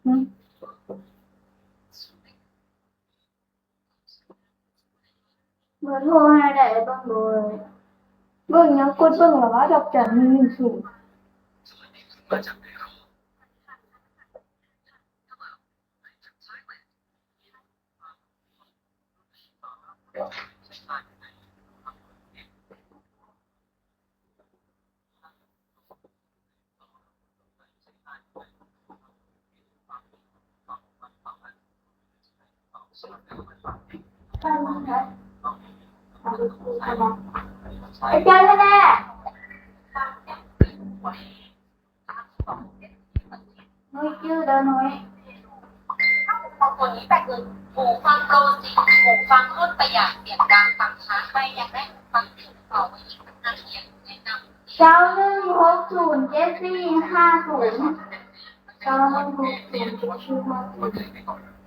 อืมเบอร์โทรให้ได้บ้างเลยเบิ่งยังกดเบิ่งแล้วว่าดอกจัน110ไปมั้งคะไอ้เจ้าแน่ๆน้อยชื่อเด้อน้อยของตัวนี้แต่คือหูฟังโปรจริงหูฟังรุ่นประหยัดเสียงดังฟังช้าใครอยากได้หูฟังที่ต่อไว้อีกสักนาทีแนะนำ9160745091607450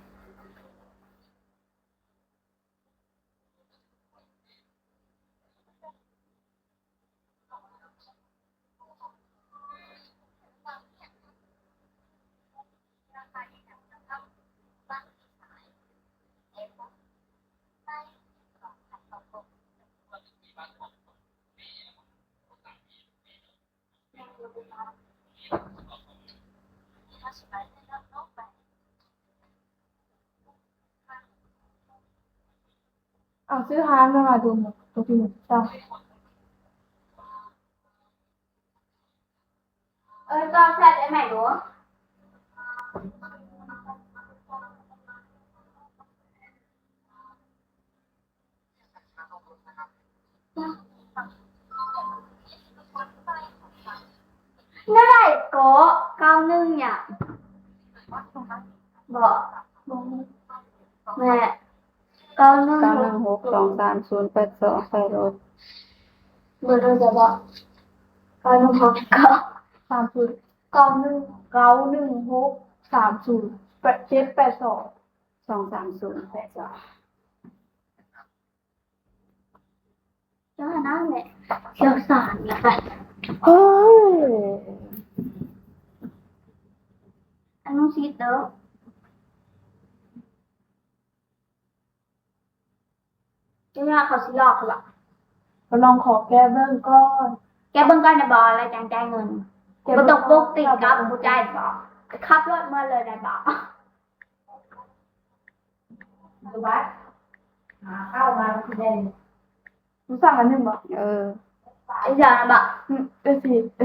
เอาซื้อหานมาดูหมดตัวที่หนึ่งจ้าก็แซ่บได้ไหมหนูน่าได้ก็91อย่างบอกแม่91 91623082ใส่รถเบอร์โทรจะบอก916930 9191630782 23082แล้วนั่นแหละเชี่ยวชาญนะไปเฮ้ยอันนู้นซีดเด้อเจ้าเขาสิหลอกเขาบอกก็ลองขอแก้เบิ่งก่อนแก้เบิ่งก่อนนะบออะไรจังใจเงินบ่ต้องปกติดกับผู้ใจบอกขับรถมาเลยได้บอกดูวัดเข้ามาคือได้รู้สั่งอันนึงบอกไอ้จางบอกเอ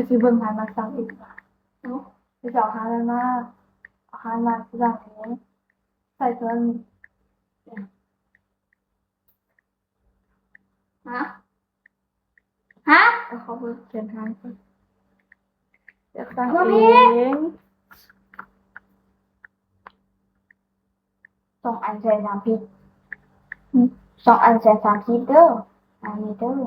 ซีเบิ่งหามาสั่งอีกไปจอกหาอะไรมาเอาหามาสั่งนี้ใส่เกินฮะเขาไปเขียนทางก่อนอยากสั่งเอง2 อันใส่3 พริก2 อันใส่3 พริกเด้ออันนี้เด้อ